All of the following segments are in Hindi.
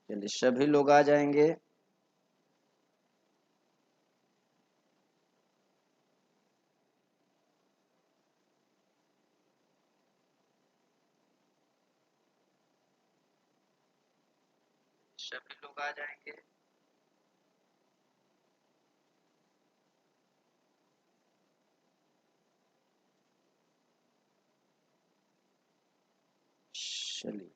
चलिए सभी लोग आ जाएंगे। सभी लोग आ जाएंगे। चलिए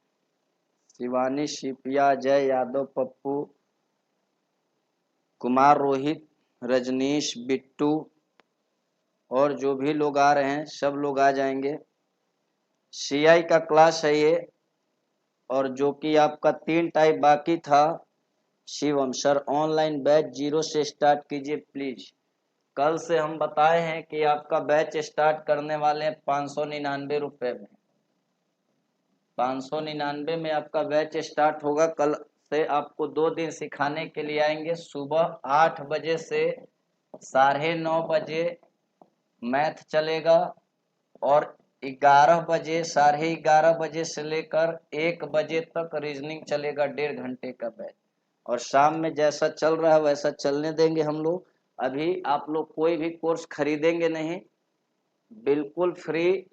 शिवानी, शिपिया, जय यादव, पप्पू, कुमार, रोहित, रजनीश, बिट्टू और जो भी लोग आ रहे हैं सब लोग आ जाएंगे। सीआई का क्लास है ये, और जो कि आपका 3 टाइप बाकी था। शिवम सर ऑनलाइन बैच 0 से स्टार्ट कीजिए प्लीज। कल से हम बताए हैं कि आपका बैच स्टार्ट करने वाले हैं 599 रुपए में। 599 में आपका बैच स्टार्ट होगा। कल से आपको 2 दिन सिखाने के लिए आएंगे। सुबह 8 बजे से 9:30 बजे मैथ चलेगा, और 11 बजे 11:30 बजे से लेकर 1 बजे तक रीजनिंग चलेगा। 1.5 घंटे का बैच। और शाम में जैसा चल रहा है वैसा चलने देंगे हम लोग। अभी आप लोग कोई भी कोर्स खरीदेंगे नहीं, बिल्कुल फ्री।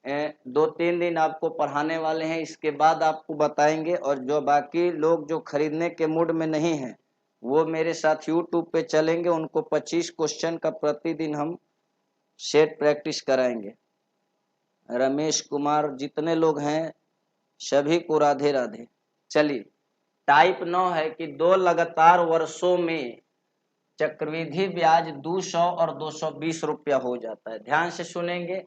2-3 दिन आपको पढ़ाने वाले हैं, इसके बाद आपको बताएंगे। और जो बाकी लोग जो खरीदने के मूड में नहीं हैं, वो मेरे साथ यूट्यूब पे चलेंगे। उनको 25 क्वेश्चन का प्रतिदिन हम सेट प्रैक्टिस कराएंगे। रमेश कुमार, जितने लोग हैं सभी को राधे राधे। चलिए टाइप 9 है कि 2 लगातार वर्षों में चक्रवृद्धि ब्याज 200 और 220 रुपया हो जाता है। ध्यान से सुनेंगे,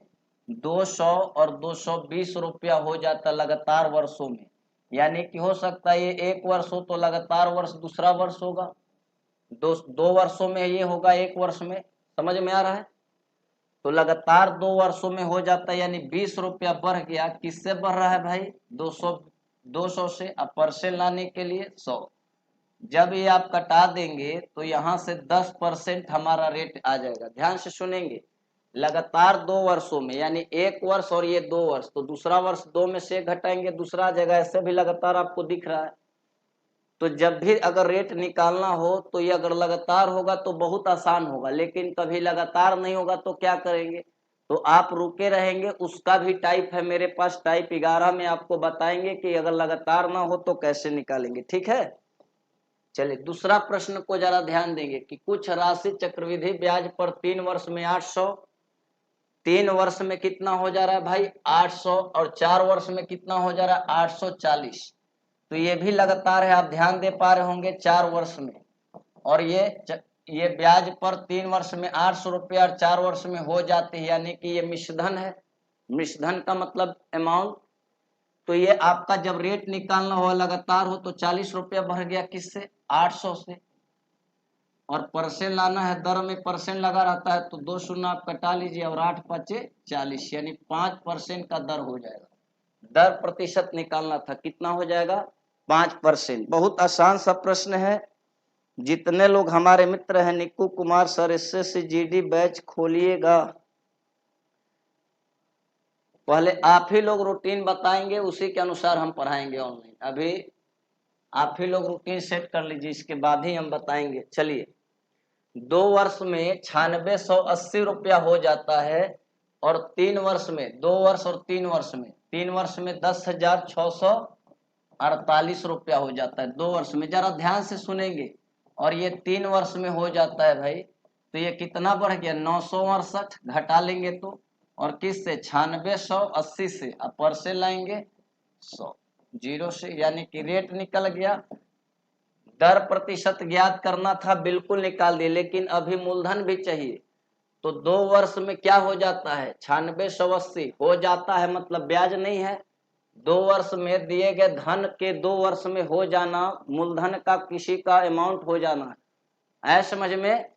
200 और 220 रुपया हो जाता है लगातार वर्षों में। यानी कि हो सकता है ये 1 वर्ष हो तो लगातार वर्ष दूसरा वर्ष होगा, 2 वर्षों में ये होगा 1 वर्ष में। समझ में आ रहा है? तो लगातार 2 वर्षों में हो जाता है, यानी 20 रुपया बढ़ गया। किससे बढ़ रहा है भाई? 200 से। अब परसेंट लाने के लिए 100। जब ये आप कटा देंगे तो यहाँ से 10% हमारा रेट आ जाएगा। ध्यान से सुनेंगे, लगातार 2 वर्षों में, यानी 1 वर्ष और ये 2 वर्ष, तो दूसरा वर्ष 2 में से घटाएंगे, दूसरा आ जाएगा। ऐसे भी लगातार आपको दिख रहा है। तो जब भी अगर रेट निकालना हो तो ये अगर लगातार होगा तो बहुत आसान होगा, लेकिन कभी लगातार नहीं होगा तो क्या करेंगे? तो आप रुके रहेंगे। उसका भी टाइप है मेरे पास, टाइप 11 में आपको बताएंगे कि अगर लगातार ना हो तो कैसे निकालेंगे। ठीक है, चलिए दूसरा प्रश्न को जरा ध्यान देंगे कि कुछ राशि चक्रवृद्धि ब्याज पर 3 वर्ष में 800, 3 वर्ष में कितना हो जा रहा है भाई? 800, और 4 वर्ष में कितना हो जा रहा है? 840। तो ये भी लगातार है, आप ध्यान दे पा रहे होंगे, 4 वर्ष में। और ये ब्याज पर 3 वर्ष में 800 रुपया और 4 वर्ष में हो जाती है, यानी कि ये मिश्रधन है। मिश्रधन का मतलब अमाउंट। तो ये आपका जब रेट निकालना हो लगातार हो तो 40 रुपया बढ़ गया, किससे? 800 से। और परसेंट लाना है, दर में परसेंट लगा रहता है, तो 2 शून्य आप कटा लीजिए और 8 पचे 40, यानी 5% का दर हो जाएगा। दर प्रतिशत निकालना था, कितना हो जाएगा? 5%। बहुत आसान सा प्रश्न है। जितने लोग हमारे मित्र हैं, Nikku Kumar sir SSC GD batch खोलिएगा। पहले आप ही लोग रूटीन बताएंगे, उसी के अनुसार हम पढ़ाएंगे ऑनलाइन। अभी आप ही लोग रूटीन सेट कर लीजिए, इसके बाद ही हम बताएंगे। चलिए 2 वर्ष में 9680 रुपया हो जाता है, और 3 वर्ष में, 2 वर्ष और 3 वर्ष में, 3 वर्ष में 10,648 रुपया हो जाता है 2 वर्ष में। जरा ध्यान से सुनेंगे। और ये 3 वर्ष में हो जाता है भाई, तो ये कितना बढ़ गया? 968 घटा लेंगे तो, और किस से? 9680 से। अब परसेंट लाएंगे 100, 0 से, यानी कि रेट निकल गया। दर प्रतिशत ज्ञात करना था, बिल्कुल निकाल दिए, लेकिन अभी मूलधन भी चाहिए। तो 2 वर्ष में क्या हो जाता है? 9680 हो जाता है, मतलब ब्याज नहीं है। 2 वर्ष में दिए गए धन के 2 वर्ष में हो जाना, मूलधन का किसी का अमाउंट हो जाना है समझ में?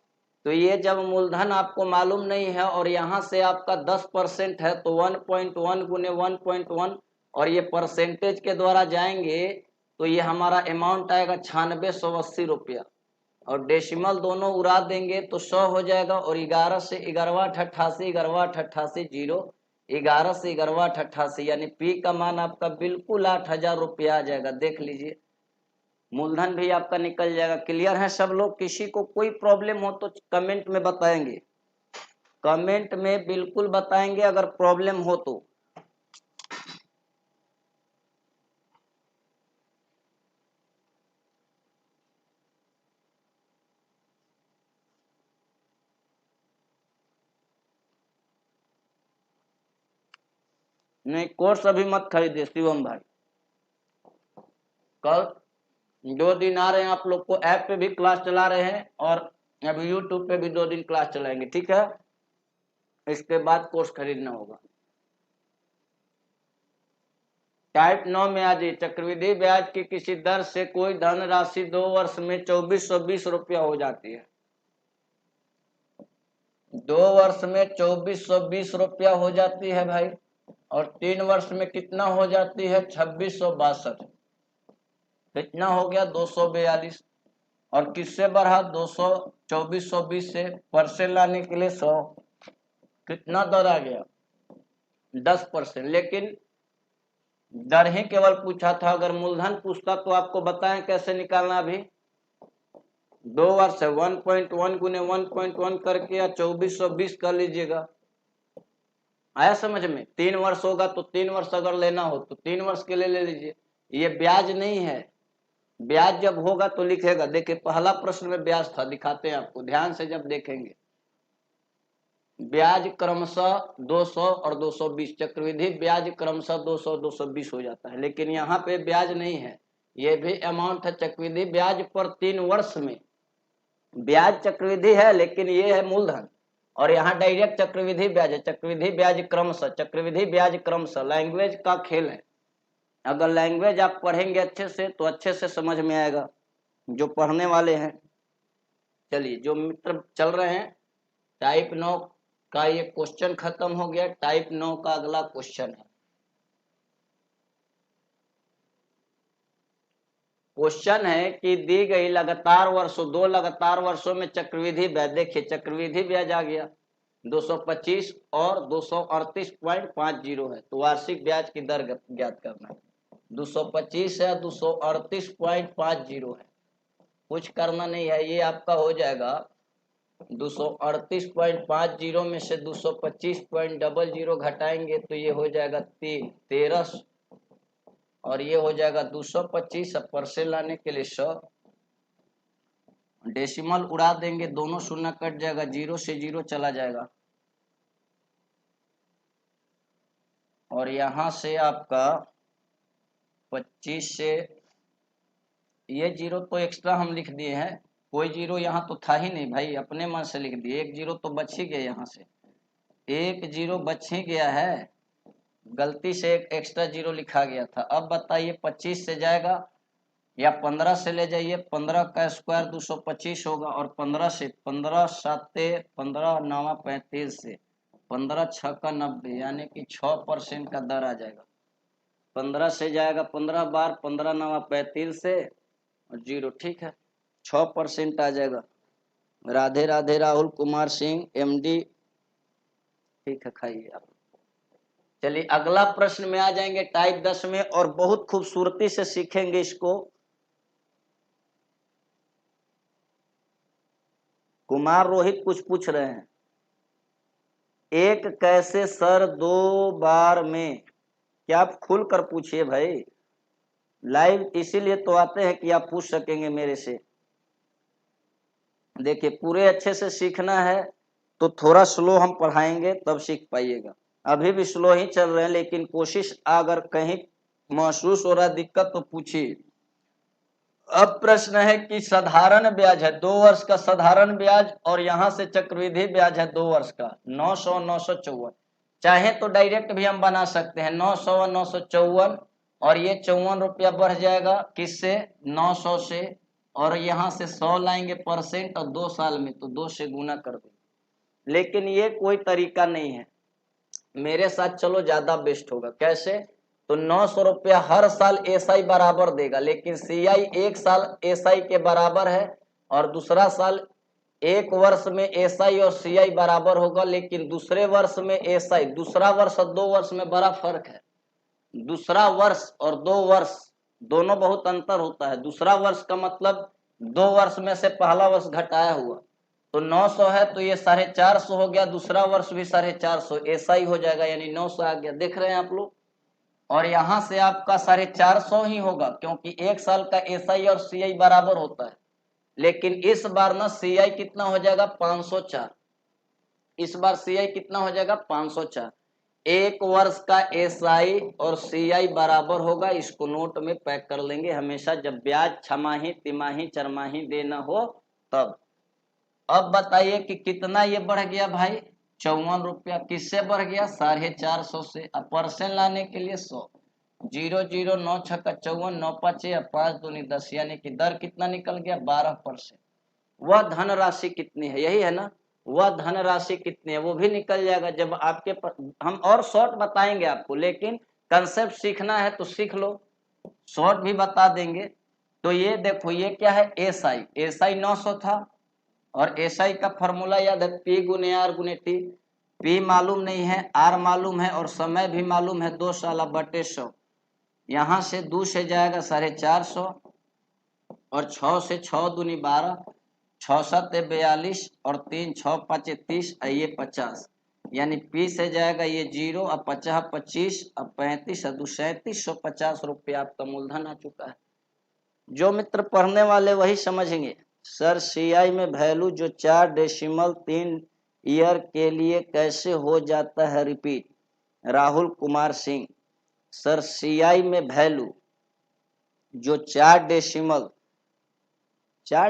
तो ये जब मूलधन आपको मालूम नहीं है और यहाँ से आपका 10% है, तो 1.1 गुने 1.1, और ये परसेंटेज के द्वारा जाएंगे तो ये हमारा अमाउंट आएगा 9680 रुपया। और डेसिमल दोनों उड़ा देंगे तो 100 हो जाएगा। और 11 से 11/88, 11/88 0, 11 से 11/88, यानी पी का मान आपका बिल्कुल 8000 रुपया आ जाएगा। देख लीजिए, मूलधन भी आपका निकल जाएगा। क्लियर है सब लोग? किसी को कोई प्रॉब्लम हो तो कमेंट में बताएंगे, कमेंट में बिल्कुल बताएंगे अगर प्रॉब्लम हो तो। नहीं, कोर्स अभी मत खरीदिए शिवम भाई, कल 2 दिन आ रहे हैं आप लोग को, ऐप पे भी क्लास चला रहे हैं और अभी यूट्यूब पे भी 2 दिन क्लास चलाएंगे, ठीक है? इसके बाद कोर्स खरीदना होगा। टाइप 9 में आ जाइए। चक्रवृद्धि ब्याज की किसी दर से कोई धन राशि 2 वर्ष में 2420 रुपया हो जाती है। 2 वर्ष में 2420 रुपया हो जाती है भाई, और 3 वर्ष में कितना हो जाती है? 2662। कितना हो गया? 242। और किससे बढ़ा? 200 2420 से। परसेंट लाने के लिए 100। कितना दर आ गया? 10%। लेकिन दर ही केवल पूछा था, अगर मूलधन पूछता तो आपको बताएं कैसे निकालना। अभी 2 वर्ष है, 1.1 गुने 1.1 करके या 2420 कर लीजिएगा। आया समझ में? 3 वर्ष होगा तो 3 वर्ष अगर लेना हो तो 3 वर्ष के लिए ले लीजिए। ये ब्याज नहीं है, ब्याज जब होगा तो लिखेगा। देखिए पहला प्रश्न में ब्याज था, दिखाते हैं आपको, ध्यान से जब देखेंगे। ब्याज क्रमशः 200 और 220, चक्रवृद्धि ब्याज क्रमशः 200 220 हो जाता है। लेकिन यहाँ पे ब्याज नहीं है, ये भी अमाउंट है चक्रवृद्धि ब्याज पर 3 वर्ष में। ब्याज चक्रवृद्धि है लेकिन ये है मूलधन, और यहाँ डायरेक्ट चक्रवृद्धि ब्याज है। चक्रवृद्धि ब्याज क्रमशः, चक्रवृद्धि ब्याज क्रमशः लैंग्वेज का खेल है। अगर लैंग्वेज आप पढ़ेंगे अच्छे से तो अच्छे से समझ में आएगा, जो पढ़ने वाले हैं। चलिए, जो मित्र चल रहे हैं, टाइप 9 का ये क्वेश्चन खत्म हो गया। टाइप 9 का अगला क्वेश्चन है। क्वेश्चन है कि दी गई लगातार वर्षों, 2 लगातार वर्षों में चक्रवृद्धि ब्याज, देखिए चक्रवृद्धि ब्याज आ गया 225 और 238.50 है, तो वार्षिक ब्याज की दर ज्ञात करना है। 225 है, 238.50 है, कुछ करना नहीं है। ये आपका हो जाएगा 238.50 में से 225.00 घटाएंगे तो ये हो जाएगा 1300, और ये हो जाएगा 225। परसेंट लाने के लिए 100, डेसिमल उड़ा देंगे, दोनों शून्य कट जाएगा, 0 से 0 चला जाएगा, और यहां से आपका 25 से ये 0 तो एक्स्ट्रा हम लिख दिए हैं, कोई 0 यहाँ तो था ही नहीं भाई, अपने मन से लिख दिए। 1 0 तो बच ही गया, यहाँ से 1 0 बच ही गया है, गलती से एक एक्स्ट्रा 0 लिखा गया था। अब बताइए 25 से जाएगा या 15 से ले जाइए। 15 का स्क्वायर 225 होगा, और 15 से 15 7 15 9 35 से 15 6 का 90, यानी कि 6% का दर आ जाएगा। 15 से जाएगा 15 बार, 15 9 35 से और 0, ठीक है, 6% आ जाएगा। राधे राधे राहुल कुमार सिंह MD, ठीक है, खाइए आप। चलिए अगला प्रश्न में आ जाएंगे, टाइप 10 में, और बहुत खूबसूरती से सीखेंगे इसको। कुमार रोहित कुछ पूछ रहे हैं, एक कैसे सर 2 बार में? क्या आप खुल कर पूछिए भाई, लाइव इसीलिए तो आते हैं कि आप पूछ सकेंगे मेरे से। देखिए पूरे अच्छे से सीखना है तो थोड़ा स्लो हम पढ़ाएंगे तब सीख पाइएगा। अभी भी स्लो ही चल रहे हैं, लेकिन कोशिश, अगर कहीं महसूस हो रहा है दिक्कत तो पूछिए। अब प्रश्न है कि साधारण ब्याज है 2 वर्ष का साधारण ब्याज, और यहां से चक्रवृद्धि ब्याज है 2 वर्ष का 900 954। चाहे तो डायरेक्ट भी हम बना सकते हैं 900 और 954, और ये 54 रुपया बढ़ जाएगा किससे? 900 से, और यहाँ से 100 लाएंगे परसेंट, और 2 साल में तो 2 से गुना कर देंगे। लेकिन ये कोई तरीका नहीं है, मेरे साथ चलो ज्यादा बेस्ट होगा। कैसे? तो 900 रुपया हर साल SI बराबर देगा, लेकिन CI 1 साल SI के बराबर है, और दूसरा साल 1 वर्ष में SI और CI बराबर होगा, लेकिन दूसरे वर्ष में SI, दूसरा वर्ष और 2 वर्ष में बड़ा फर्क है। दूसरा वर्ष और 2 वर्ष दोनों बहुत अंतर होता है। दूसरा वर्ष का मतलब 2 वर्ष में से पहला वर्ष घटाया हुआ, तो 900 है तो ये 450 हो गया, दूसरा वर्ष भी 450, ऐसा ही हो जाएगा, यानी 900 आ गया। देख रहे हैं आप लोग। और यहाँ से आपका 450 ही होगा, क्योंकि एक साल का एसआई और सीआई बराबर होता है। लेकिन इस बार ना सीआई कितना हो जाएगा, 504। इस बार सीआई कितना हो जाएगा, 504। एक वर्ष का एसआई और सीआई बराबर होगा, इसको नोट में पैक कर लेंगे हमेशा, जब ब्याज छमाही तिमाही चरमाही देना हो तब। अब बताइए कि कितना ये बढ़ गया भाई, 54 रुपया। किससे बढ़ गया, 450 से। अब परसेंट लाने के लिए 100, 0 0 9 6 54, 9 5 5 दूनी 10, यानी कि दर कितना निकल गया, 12%। वह धनराशि कितनी है, यही है ना, वह धनराशि कितनी है वो भी निकल जाएगा जब आपके हम और शॉर्ट बताएंगे आपको, लेकिन कंसेप्ट सीखना है तो सीख लो, शॉर्ट भी बता देंगे। तो ये देखो, ये क्या है, एसआई। एसआई 900 था, और एसआई का फॉर्मूला याद है, पी गुने आर गुने टी। पी मालूम नहीं है, आर मालूम है, और समय भी मालूम है, 2 साल बटे 100। यहाँ से 2 से जाएगा 450, और 6 से 6 दूनी 12, 6 7 42, और 3 6 5 30, ये 50, यानी पी से जाएगा ये 0, अब 50 25, अब 35, अब 3750 रुपया आपका मूलधन आ चुका है। जो मित्र पढ़ने वाले वही समझेंगे। सर सीआई में वैल्यू जो 4 डेसिमल 3 ईयर के लिए कैसे हो जाता है, repeat. Rahul Kumar Singh. Sir CI में वैल्यू जो 4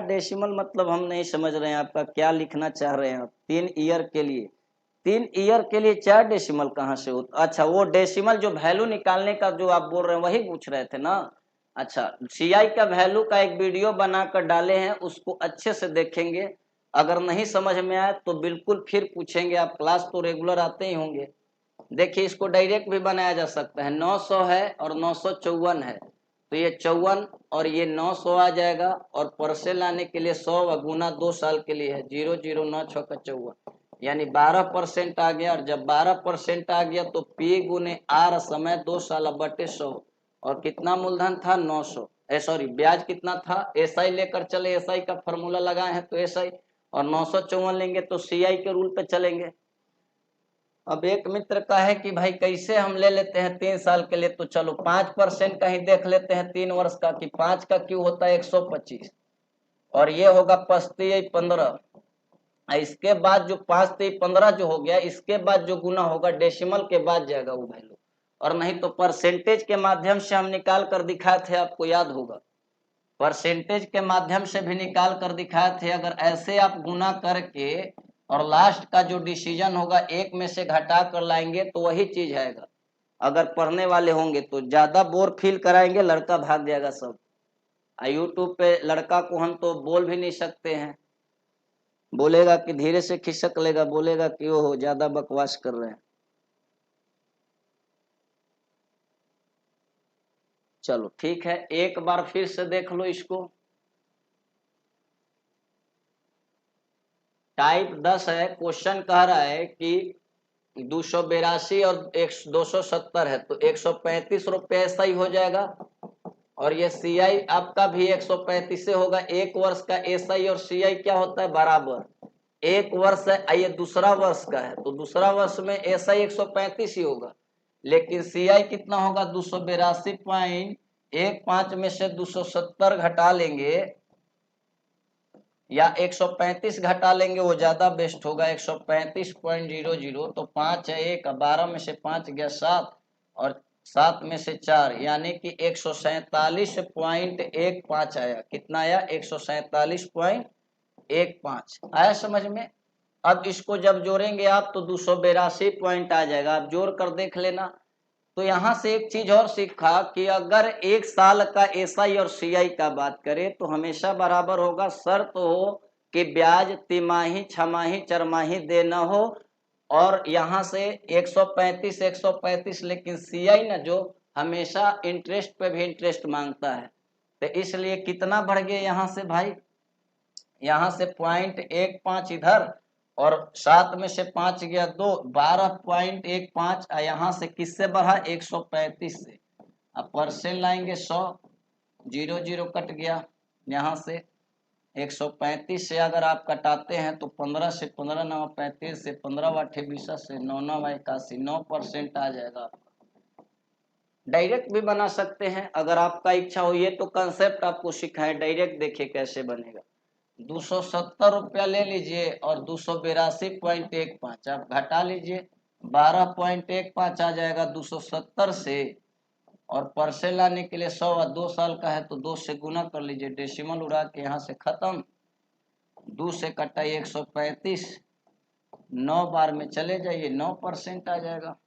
डेसिमल मतलब हम नहीं समझ रहे हैं, आपका क्या लिखना चाह रहे हैं आप, 3 ईयर के लिए। 3 ईयर के लिए 4 डेसिमल कहाँ से होता, अच्छा वो डेसिमल जो वैल्यू निकालने का जो आप बोल रहे हैं वही पूछ रहे थे ना। अच्छा, सीआई का वैल्यू का एक वीडियो बनाकर डाले हैं, उसको अच्छे से देखेंगे। अगर नहीं समझ में आए तो बिल्कुल फिर पूछेंगे, आप क्लास तो रेगुलर आते ही होंगे। देखिए, इसको डायरेक्ट भी बनाया जा सकता है, 900 है और 954 है, तो ये 54 और ये 900 आ जाएगा, और परसेंट लाने के लिए 100 गुना 2 साल के लिए है, 0 0 9 6 54, यानी 12% आ गया। और जब 12% आ गया तो पी गुने आर समय 2 साल बटे 100, और कितना मूलधन था, 900। सॉरी, ब्याज कितना था, एसआई लेकर चले, एसआई का फॉर्मूला लगाए हैं तो एसआई, और 954 लेंगे तो सीआई के रूल पे चलेंगे। अब एक मित्र का है कि भाई कैसे हम ले लेते हैं 3 साल के लिए, तो चलो 5% का ही देख लेते हैं 3 वर्ष का, कि 5 का क्यों होता है 125, और ये होगा 5 15। इसके बाद जो 5 15 जो हो गया, इसके बाद जो गुना होगा डेसिमल के बाद जाएगा वो वैल्यू, और नहीं तो परसेंटेज के माध्यम से हम निकाल कर दिखाए थे, आपको याद होगा, परसेंटेज के माध्यम से भी निकाल कर दिखाए थे। अगर ऐसे आप गुना करके और लास्ट का जो डिसीजन होगा एक में से घटा कर लाएंगे तो वही चीज आएगा। अगर पढ़ने वाले होंगे तो ज्यादा बोर फील कराएंगे, लड़का भाग जाएगा सब। यूट्यूब पे लड़का को हम तो बोल भी नहीं सकते हैं, बोलेगा कि धीरे से खिसक लेगा, बोलेगा कि वो ज्यादा बकवास कर रहे हैं। चलो ठीक है, एक बार फिर से देख लो इसको। टाइप 10 है, क्वेश्चन कह रहा है कि 282 और 270 है, तो 135 रुपये ऐसा ही हो जाएगा, और ये सीआई आपका भी 135 से होगा। एक वर्ष का एसआई और सीआई क्या होता है, बराबर। एक वर्ष है, ये दूसरा वर्ष का है, तो दूसरा वर्ष में एसआई 135 ही होगा, लेकिन सीआई कितना होगा, 282.15 में से 270 घटा लेंगे, या 135 घटा लेंगे, वो ज्यादा बेस्ट होगा। 135.00, तो 5 है, 1 12 में से 5 गया 7, और 7 में से 4, यानी कि 147.15 आया। कितना आया, 147.15 आया समझ में। अब इसको जब जोड़ेंगे आप तो 282 पॉइंट आ जाएगा, आप जोड़ कर देख लेना। तो यहाँ से एक चीज और सीखा कि अगर एक साल का एसआई और सीआई का बात करें तो हमेशा बराबर होगा, शर्त हो कि ब्याज तिमाही छमाही चरमाही देना हो। और यहाँ से 135 लेकिन सीआई ना जो हमेशा इंटरेस्ट पे भी इंटरेस्ट मांगता है, तो इसलिए कितना बढ़ गया यहाँ से भाई, यहाँ से 0.15 इधर, और 7 में से 5 गया 2, 12.15, यहाँ से किससे बढ़ा, 135 से। अब परसेंट लाएंगे 100, जीरो जीरो कट गया यहाँ से। 135 से अगर आप कटाते हैं तो 15 से 15 9 35 से 15 8 20 से 9 9 81 9% आ जाएगा। डायरेक्ट भी बना सकते हैं अगर आपका इच्छा हो। ये तो कंसेप्ट आपको सिखाएं, डायरेक्ट देखिए कैसे बनेगा। 270 रुपया ले लीजिए और 282.15 आप घटा लीजिए, 12.15 आ जाएगा 270 से। और परसेंट लाने के लिए 100 और 2 साल का है तो 2 से गुना कर लीजिए, डेसिमल उड़ा के यहाँ से खत्म। 2 से कटाइए 135, 9 बार में चले जाइए 9% आ जाएगा।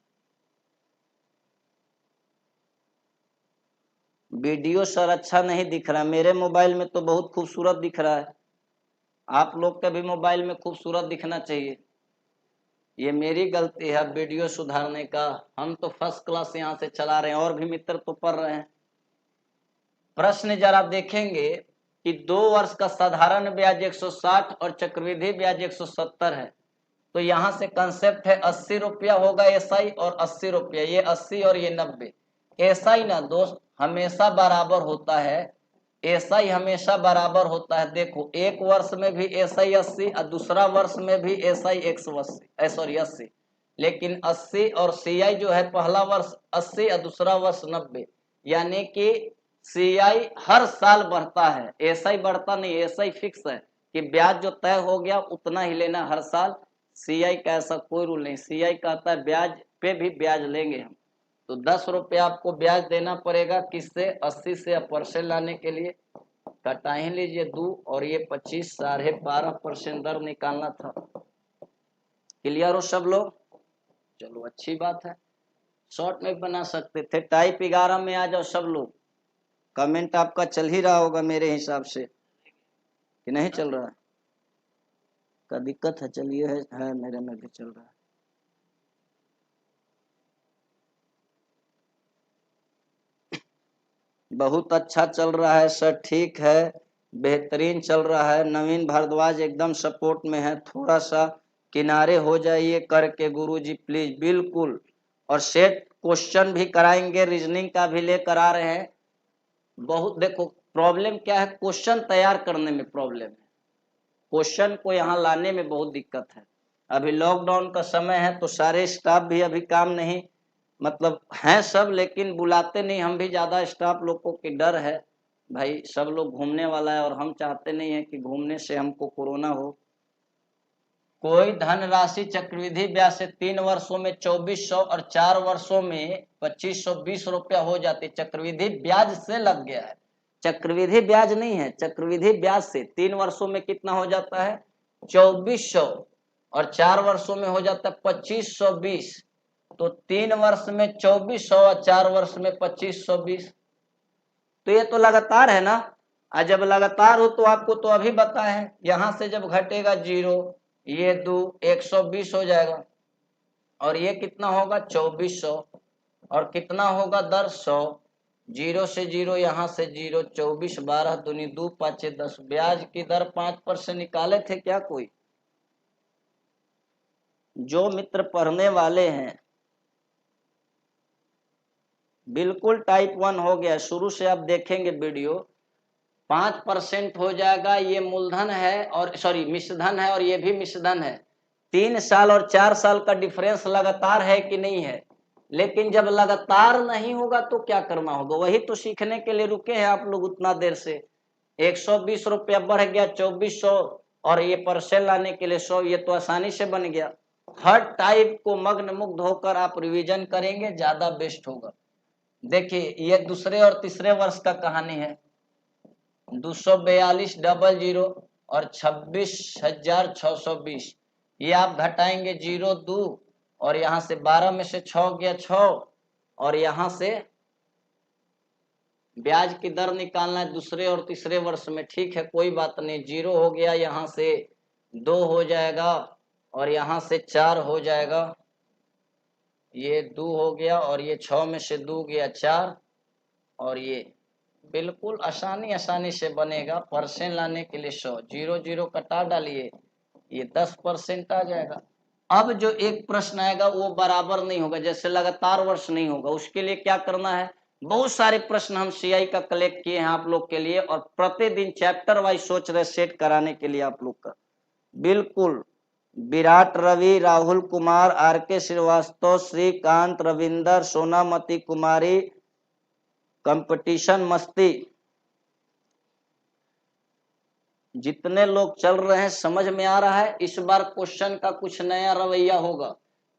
वीडियो सर अच्छा नहीं दिख रहा, मेरे मोबाइल में तो बहुत खूबसूरत दिख रहा है, आप लोग के भी मोबाइल में खूबसूरत दिखना चाहिए। ये मेरी गलती है वीडियो सुधारने का, हम तो फर्स्ट क्लास यहाँ से चला रहे हैं और भी मित्र तो पढ़ रहे हैं। प्रश्न जरा देखेंगे कि 2 वर्ष का साधारण ब्याज 160 और चक्रवृद्धि ब्याज 170 है, तो यहाँ से कंसेप्ट है 80 रुपया होगा एसआई और 80 रुपया, ये 80 और ये 90। एसआई ना दोस्त हमेशा बराबर होता है, एसआई हमेशा बराबर होता है। देखो एक वर्ष में भी एसआई 80 और दूसरा वर्ष में भी एसआई 180, लेकिन 80 और सीआई जो है पहला वर्ष 80 और दूसरा वर्ष 90, यानी कि सीआई हर साल बढ़ता है, एसआई बढ़ता नहीं। एसआई फिक्स है कि ब्याज जो तय हो गया उतना ही लेना हर साल। सीआई का ऐसा कोई रूल नहीं, सीआई कहता है ब्याज पे भी ब्याज लेंगे हम। तो 10 रुपया आपको ब्याज देना पड़ेगा, किससे? 80 से परसेंट लाने के लिए। कटा ही लीजिए 2 और ये 25, 12.5% दर निकालना था। क्लियर हो सब लोग? चलो अच्छी बात है, शॉर्ट में बना सकते थे। टाइप 11 में आ जाओ सब लोग। कमेंट आपका चल ही रहा होगा मेरे हिसाब से, कि नहीं चल रहा है? का दिक्कत है? चलिए है मेरे में भी चल रहा है। बहुत अच्छा चल रहा है सर, ठीक है, बेहतरीन चल रहा है। नवीन भारद्वाज एकदम सपोर्ट में है, थोड़ा सा किनारे हो जाइए करके गुरुजी प्लीज। बिल्कुल, और सेट क्वेश्चन भी कराएंगे, रीजनिंग का भी लेकर आ रहे हैं। बहुत देखो प्रॉब्लम क्या है, क्वेश्चन तैयार करने में प्रॉब्लम है, क्वेश्चन को यहाँ लाने में बहुत दिक्कत है। अभी लॉकडाउन का समय है तो सारे स्टाफ भी अभी काम नहीं, मतलब हैं सब, लेकिन बुलाते नहीं। हम भी ज्यादा स्टाफ लोगों की डर है भाई, सब लोग घूमने वाला है और हम चाहते नहीं है कि घूमने से हमको कोरोना हो। कोई धनराशि चक्रवृद्धि ब्याज से 3 वर्षों में 2400 और 4 वर्षों में 2520 रुपया हो जाती, चक्रवृद्धि ब्याज से लग गया है, चक्रवृद्धि ब्याज नहीं है, चक्रवृद्धि ब्याज से 3 वर्षों में कितना हो जाता है? 2400 और 4 वर्षों में हो जाता है 2520। तो 3 वर्ष में 2400 और 4 वर्ष में 2520, तो ये तो लगातार है ना। आज जब लगातार हो तो आपको तो अभी बताए हैं, यहां से जब घटेगा 0, ये 2 120 हो जाएगा, और ये कितना होगा? 2400, और कितना होगा दर? 100। 0 से 0, यहाँ से 0, 24 12 दूनी 2 5 10। ब्याज की दर 5% निकाले थे क्या कोई? जो मित्र पढ़ने वाले हैं बिल्कुल टाइप 1 हो गया, शुरू से आप देखेंगे वीडियो। 5% हो जाएगा, ये मूलधन है और सॉरी मिश्रधन है, और ये भी मिश्रधन है। 3 साल और 4 साल का डिफरेंस लगातार है कि नहीं है? लेकिन जब लगातार नहीं होगा तो क्या करना होगा, वही तो सीखने के लिए रुके हैं आप लोग उतना देर से। 120 रुपया बढ़ गया 2400, और ये परसेंट लाने के लिए 100, ये तो आसानी से बन गया। हर टाइप को मग्न मुग्ध होकर आप रिवीजन करेंगे, ज्यादा बेस्ट होगा। देखिए ये दूसरे और तीसरे वर्ष का कहानी है। 242,000 और 26,620, ये आप घटाएंगे 0 2, और यहाँ से 12 में से 6 गया 6, और यहाँ से ब्याज की दर निकालना है दूसरे और तीसरे वर्ष में। ठीक है कोई बात नहीं, 0 हो गया, यहाँ से 2 हो जाएगा, और यहाँ से 4 हो जाएगा, ये 2 हो गया, और ये 6 में से 2 गया 4, और ये बिल्कुल आसानी से बनेगा। परसेंट लाने के लिए 100, 0 0 कटा डालिए, ये 10% आ जाएगा। अब जो एक प्रश्न आएगा वो बराबर नहीं होगा, जैसे लगातार वर्ष नहीं होगा, उसके लिए क्या करना है? बहुत सारे प्रश्न हम सीआई का कलेक्ट किए हैं आप लोग के लिए, और प्रतिदिन चैप्टर वाइज सोच रहे सेट कराने के लिए आप लोग का। बिल्कुल, विराट रवि, राहुल कुमार, आर के श्रीवास्तव, श्रीकांत, रविंदर, सोनामती कुमारी, कंपटीशन मस्ती, जितने लोग चल रहे हैं समझ में आ रहा है। इस बार क्वेश्चन का कुछ नया रवैया होगा।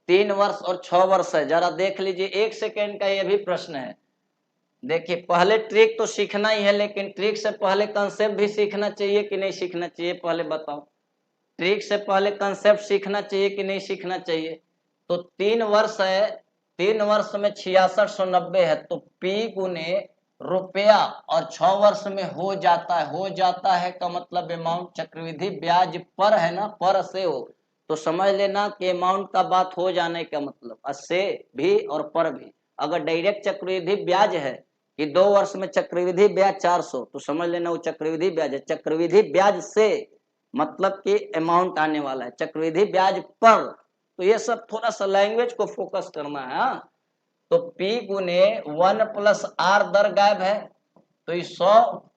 3 वर्ष और 6 वर्ष है, जरा देख लीजिए। 1 सेकेंड का यह भी प्रश्न है। देखिए, पहले ट्रिक तो सीखना ही है, लेकिन ट्रिक से पहले कंसेप्ट भी सीखना चाहिए कि नहीं सीखना चाहिए, पहले बताओ। ट्रिक से पहले कंसेप्ट सीखना चाहिए कि नहीं सीखना चाहिए। तो 3 वर्ष है, 3 वर्ष में 6690 है, तो P गुने रुपया और 6 वर्ष में हो जाता है का मतलब अमाउंट चक्रवृद्धि ब्याज पर है ना, पर से हो, तो समझ लेना कि अमाउंट का बात हो जाने का मतलब से भी और पर भी। अगर डायरेक्ट चक्रवृद्धि ब्याज है कि 2 वर्ष में चक्रवृद्धि ब्याज 400, तो समझ लेना वो चक्रवृद्धि ब्याज है। चक्रवृद्धि ब्याज से मतलब कि अमाउंट आने वाला है, चक्रवृद्धि ब्याज पर। तो ये सब थोड़ा सा लैंग्वेज को फोकस करना है। हाँ, तो P गुने 1 प्लस R दर गायब है, तो ये 100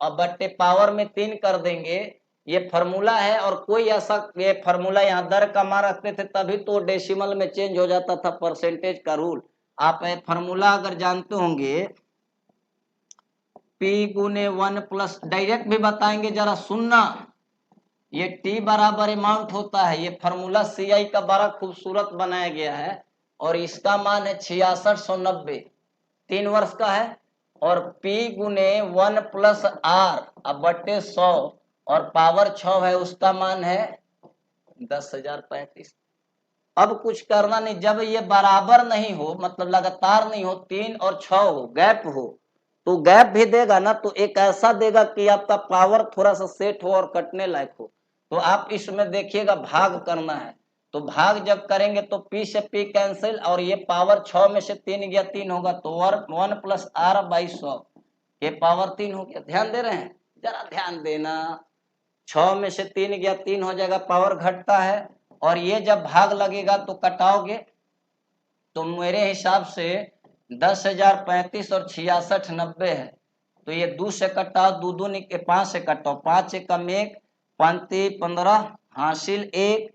और बट्टे पावर में 3 कर देंगे। ये फॉर्मूला है, और कोई ऐसा ये फॉर्मूला यहाँ दर का मान रखते थे तभी तो डेसिमल में चेंज हो जाता था, परसेंटेज का रूल। आप फॉर्मूला अगर जानते होंगे, P गुने 1 प्लस, डायरेक्ट भी बताएंगे, जरा सुनना। ये T बराबर अमाउंट होता है, ये फॉर्मूला CI का बड़ा खूबसूरत बनाया गया है, और इसका मान है 6690, 3 वर्ष का है। और P गुने 1 प्लस R अब बट्टे 100 और पावर 6 है, उसका मान है 10,035। अब कुछ करना नहीं, जब ये बराबर नहीं हो, मतलब लगातार नहीं हो, 3 और 6 हो, गैप हो, तो गैप भी देगा ना, तो एक ऐसा देगा कि आपका पावर थोड़ा सा सेट हो और कटने लायक हो। तो आप इसमें देखिएगा भाग करना है, तो भाग जब करेंगे तो P से P कैंसिल, और ये पावर 6 में से 3 गया 3 होगा, तो 1 प्लस R बाई 100, ये पावर 3 हो गया। ध्यान दे रहे हैं, जरा ध्यान देना। 6 में से 3 गया 3 हो जाएगा, पावर घटता है, और ये जब भाग लगेगा तो कटाओगे, तो मेरे हिसाब से 10,035 और 6690 है, तो ये 2 से कटाओ, 2 2 5 से कटाओ, 5 एकम 1, पंक्ति 15 हासिल 1,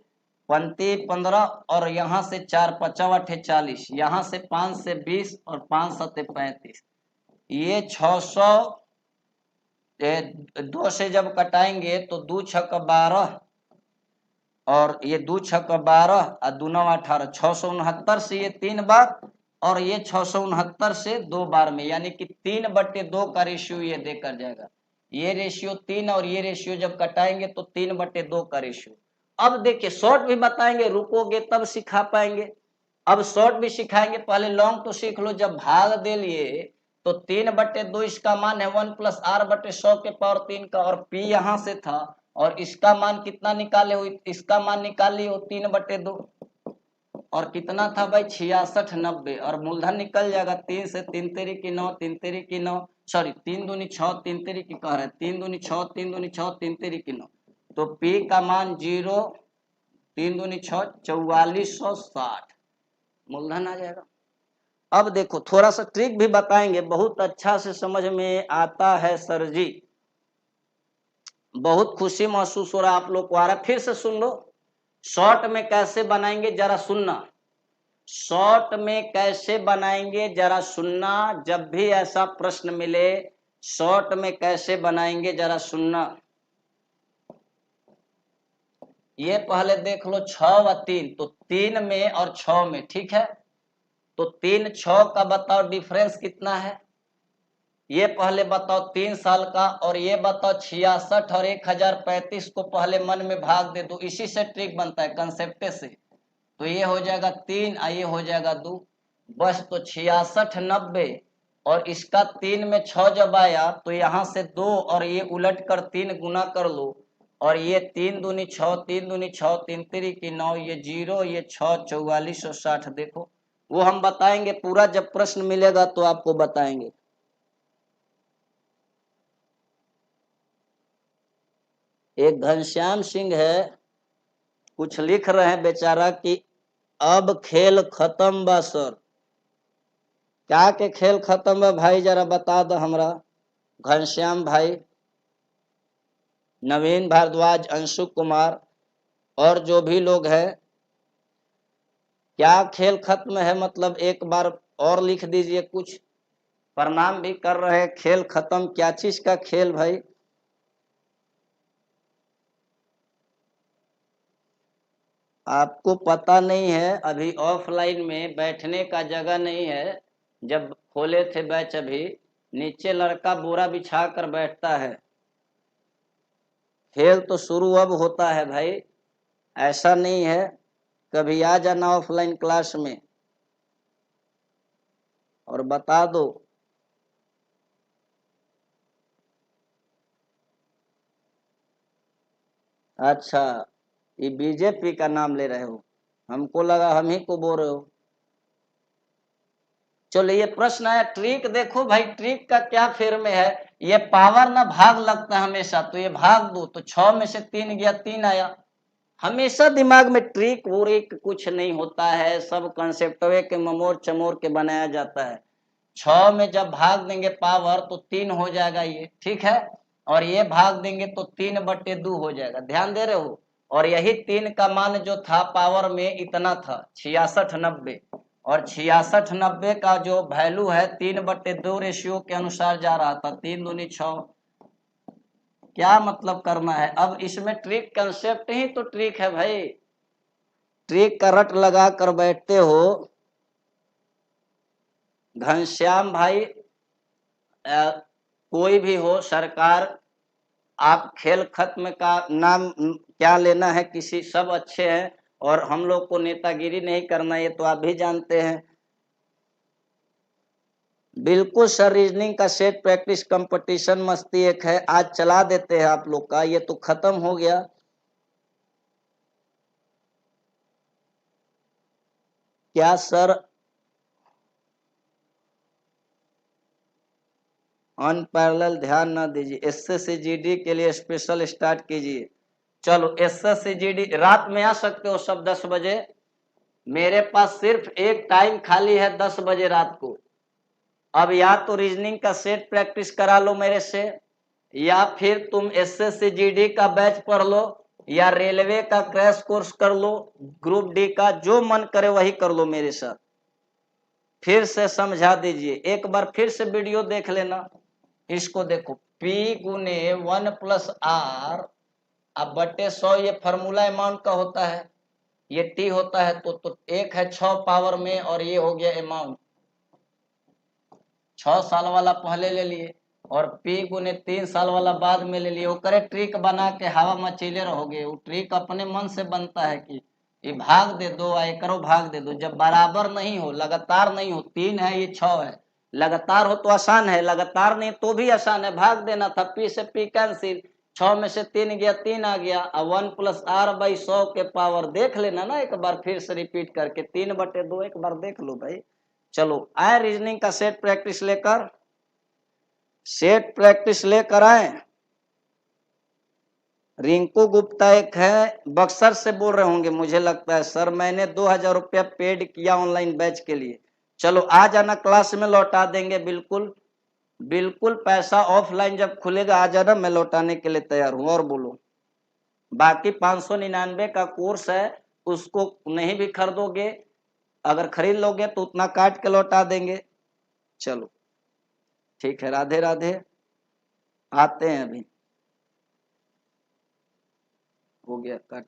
पंक्ति 15, और यहाँ से 4 5 8 40, यहाँ से 5 से 20 और 5 7 35, ये 600, 2 से जब कटाएंगे तो 2 6 12, और ये 2 6 12 और 2 9 18, 669 से ये 3 बार, और ये 669 से 2 बार में, यानी कि 3/2 का रेशियो ये देकर जाएगा। ये रेशियो 3 और ये रेशियो जब कटाएंगे तो 3/2 का रेशियो। अब देखिए, शॉर्ट भी बताएंगे, रुकोगे तब सिखा पाएंगे। अब शॉर्ट भी सिखाएंगे, पहले लॉन्ग तो सीख लो। जब भाग दे लिए तो 3/2 इसका मान है 1 प्लस R/100 के पावर 3 का, और P यहाँ से था, और इसका मान कितना निकाले हो, इसका मान निकाली हो 3/2, और कितना था भाई 6690, और मूलधन निकल जाएगा 3 से 3 तेरी की 9, 3 तेरी की 9, सॉरी 3 दूनी 6, 3 तेरी की कह रहे, 3 दूनी 6, 3 दूनी 6, 3 तेरी की 9, तो P का मान 0, 3 दूनी 6, 4460 मूलधन आ जाएगा। अब देखो, थोड़ा सा ट्रिक भी बताएंगे, बहुत अच्छा से समझ में आता है सर जी, बहुत खुशी महसूस हो रहा है आप लोग को आ रहा है। फिर से सुन लो, शॉर्ट में कैसे बनाएंगे जरा सुनना, शॉर्ट में कैसे बनाएंगे जरा सुनना, जब भी ऐसा प्रश्न मिले शॉर्ट में कैसे बनाएंगे जरा सुनना। ये पहले देख लो 6 व 3, तो 3 में और 6 में, ठीक है, तो 3 6 का बताओ डिफरेंस कितना है, ये पहले बताओ 3 साल का, और ये बताओ 66 और 1035 को पहले मन में भाग दे दो, इसी से ट्रिक बनता है, कंसेप्ट से। तो ये हो जाएगा 3 और ये हो जाएगा 2, बस। तो 6690, और इसका 3 में 6 जब आया तो यहाँ से 2 और ये उलट कर 3 गुना कर लो, और ये 3 दूनी 6, 3 दूनी 6, 3 3 की 9, ये 0, ये 6, 4460। देखो, वो हम बताएंगे पूरा, जब प्रश्न मिलेगा तो आपको बताएंगे। एक घनश्याम सिंह है, कुछ लिख रहे हैं बेचारा कि अब खेल खत्म बा सर, क्या के खेल खत्म है भाई, जरा बता दो हमरा। घनश्याम भाई, नवीन भारद्वाज, अंशु कुमार और जो भी लोग हैं, क्या खेल खत्म है? मतलब एक बार और लिख दीजिए कुछ। प्रणाम भी कर रहे हैं। खेल खत्म, क्या चीज का खेल भाई? आपको पता नहीं है, अभी ऑफलाइन में बैठने का जगह नहीं है। जब खोले थे बैच अभी, नीचे लड़का बोरा बिछा कर बैठता है। खेल तो शुरू अब होता है भाई, ऐसा नहीं है। कभी आ जाना ऑफलाइन क्लास में और बता दो। अच्छा, ये बीजेपी का नाम ले रहे हो? हमको लगा हम ही को बोल रहे हो। चलो ये प्रश्न आया, ट्रिक देखो भाई, ट्रिक का क्या फेर में है। ये पावर ना भाग लगता है हमेशा, तो ये भाग दो तो 6 में से 3 गया, 3 आया। हमेशा दिमाग में ट्रिक वोरिक कुछ नहीं होता है, सब कंसेप्टवे के ममोर चमोर के बनाया जाता है। 6 में जब भाग देंगे पावर तो 3 हो जाएगा, ये ठीक है। और ये भाग देंगे तो 3/2 हो जाएगा, ध्यान दे रहे हो। और यही 3 का मान जो था पावर में इतना था, 66/90। और 66/90 का जो वैल्यू है 3/2 रेशियो के अनुसार जा रहा था, 3 दूनी 6। क्या मतलब करना है अब इसमें? ट्रिक कंसेप्ट ही तो ट्रिक है भाई। ट्रिक का रट लगा कर बैठते हो। घनश्याम भाई, कोई भी हो सरकार, आप खेल खत्म का नाम क्या लेना है, किसी सब अच्छे हैं। और हम लोग को नेतागिरी नहीं करना, ये तो आप भी जानते हैं। बिल्कुल सर, रीजनिंग का सेट प्रैक्टिस कंपटीशन मस्ती एक है, आज चला देते हैं आप लोग का, ये तो खत्म हो गया। क्या सर? अनपैरेलल ध्यान ना दीजिए, एसएससी जीडी के लिए स्पेशल स्टार्ट कीजिए। चलो एसएससी जीडी रात में आ सकते हो सब 10 बजे। मेरे पास सिर्फ एक टाइम खाली है 10 बजे रात को। अब या तो रीजनिंग का सेट प्रैक्टिस करा लो मेरे से, या फिर तुम एसएससी जीडी का बैच पढ़ लो, या रेलवे का क्रैश कोर्स कर लो, ग्रुप डी का जो मन करे वही कर लो मेरे साथ। फिर से समझा दीजिए, एक बार फिर से वीडियो देख लेना। इसको देखो, P गुने 1+R अब बटे 100, ये फॉर्मूला अमाउंट का होता है। ये T होता है तो एक है 6 पावर में, और ये हो गया अमाउंट। 6 साल वाला पहले ले लिए और P गुने 3 साल वाला बाद में ले लिए। वो करे ट्रिक बना के हवा मचीले रहोगे। वो ट्रिक अपने मन से बनता है कि ये भाग दे दो, ये करो भाग दे दो। जब बराबर नहीं हो, लगातार नहीं हो, 3 है ये 6 है, लगातार हो तो आसान है, लगातार नहीं तो भी आसान है। भाग देना था, P से P कैंसिल, 6 में से 3 गया, 3 आ गया। अब 1+R/100 के पावर देख लेना ना, एक बार फिर से रिपीट करके, 3/2 एक बार देख लो भाई। चलो आए रीजनिंग का सेट प्रैक्टिस लेकर, सेट प्रैक्टिस लेकर आए। रिंकू गुप्ता एक है, बक्सर से बोल रहे होंगे मुझे लगता है। सर मैंने 2000 रुपया पेड किया ऑनलाइन बैच के लिए। चलो आ जाना, क्लास में लौटा देंगे। बिल्कुल बिल्कुल, पैसा ऑफलाइन जब खुलेगा आ जाना, मैं लौटाने के लिए तैयार हूँ। और बोलो। बाकी 599 का कोर्स है, उसको नहीं भी खरीदोगे, अगर खरीद लोगे तो उतना काट के लौटा देंगे। चलो ठीक है, राधे राधे। आते हैं अभी। हो गया, काट।